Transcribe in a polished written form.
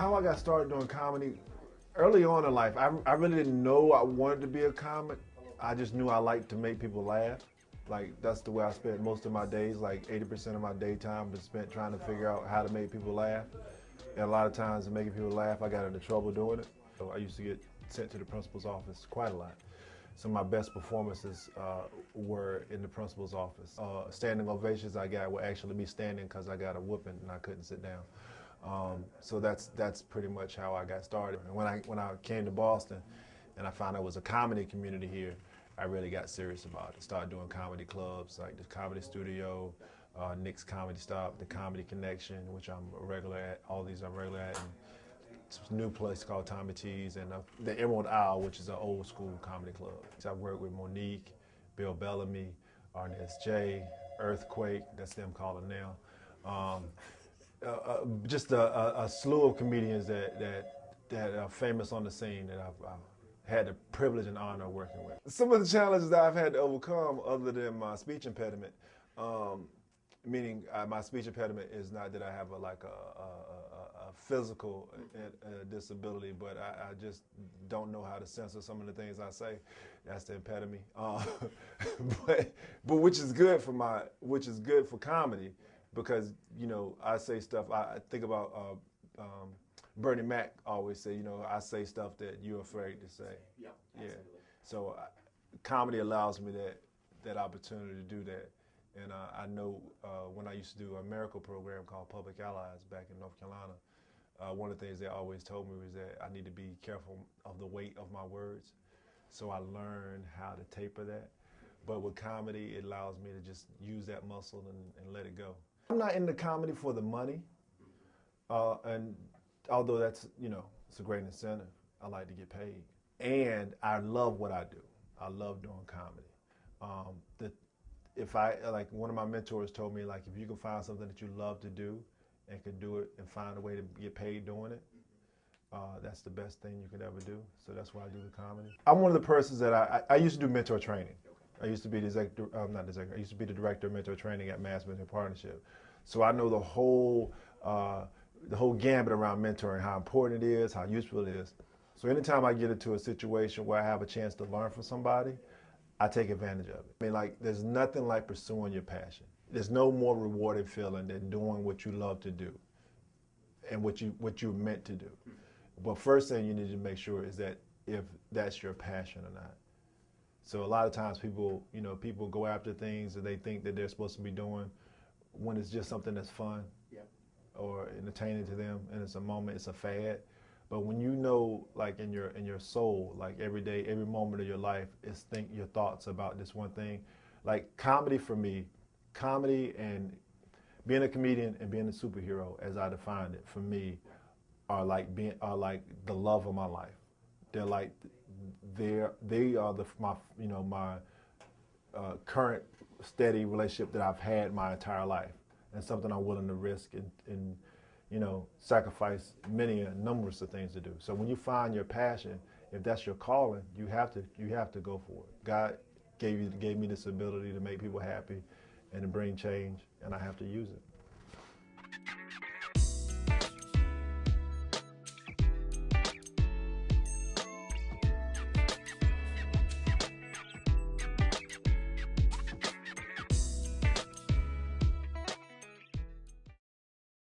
how I got started doing comedy, early on in life, I really didn't know I wanted to be a comic. I just knew I liked to make people laugh. Like, that's the way I spent most of my days. Like 80% of my daytime was spent trying to figure out how to make people laugh. And a lot of times in making people laugh, I got into trouble doing it. So I used to get sent to the principal's office quite a lot. Some of my best performances were in the principal's office. Standing ovations I got were actually me standing because I got a whooping and I couldn't sit down. So that's pretty much how I got started. And when I came to Boston and I found there was a comedy community here, I really got serious about it. Started doing comedy clubs like the Comedy Studio, Nick's Comedy Stop, the Comedy Connection, which I'm a regular at. All these I'm regular at. And it's a new place called Tommy T's, and the Emerald Owl, which is an old school comedy club. So I worked with Monique, Bill Bellamy, Arnez J, Earthquake, that's them calling now. Just a slew of comedians that are famous on the scene that I've had the privilege and honor of working with. Some of the challenges that I've had to overcome, other than my speech impediment, meaning my speech impediment is not that I have a physical disability, but I just don't know how to censor some of the things I say. That's the impediment. But which is good for comedy, because I say stuff. I think about Bernie Mac always say, I say stuff that you're afraid to say. Yeah, yeah. absolutely. So comedy allows me that opportunity to do that. And I know when I used to do a miracle program called Public Allies back in North Carolina, one of the things they always told me was that I need to be careful of the weight of my words. So I learned how to taper that. But with comedy, it allows me to just use that muscle and let it go. I'm not into comedy for the money. And although that's, it's a great incentive, I like to get paid. And I love what I do. I love doing comedy. If one of my mentors told me, like, if you can find something that you love to do and can do it and find a way to get paid doing it, that's the best thing you could ever do. So that's why I do the comedy. I'm one of the persons that I used to do mentor training. I used to be I used to be the director of mentor training at Mass Mentor Partnership. So I know the whole gambit around mentoring, how important it is, how useful it is. So anytime I get into a situation where I have a chance to learn from somebody, I take advantage of it. I mean, like, there's nothing like pursuing your passion. There's no more rewarding feeling than doing what you love to do and what you're meant to do. But first thing you need to make sure is that if that's your passion or not. So a lot of times people go after things that they think that they're supposed to be doing when it's just something that's fun. Yeah. Or entertaining to them, and it's a moment, it's a fad. But when you know, like in your soul, like every day, every moment of your life is think your thoughts about this one thing. Like comedy for me, comedy and being a comedian and being a superhero, as I defined it, for me, are like the love of my life. They're like they are my current steady relationship that I've had my entire life, and something I'm willing to risk and sacrifice many numerous of things to do. So when you find your passion, if that's your calling, you have to go for it. God gave me this ability to make people happy and to bring change, and I have to use it.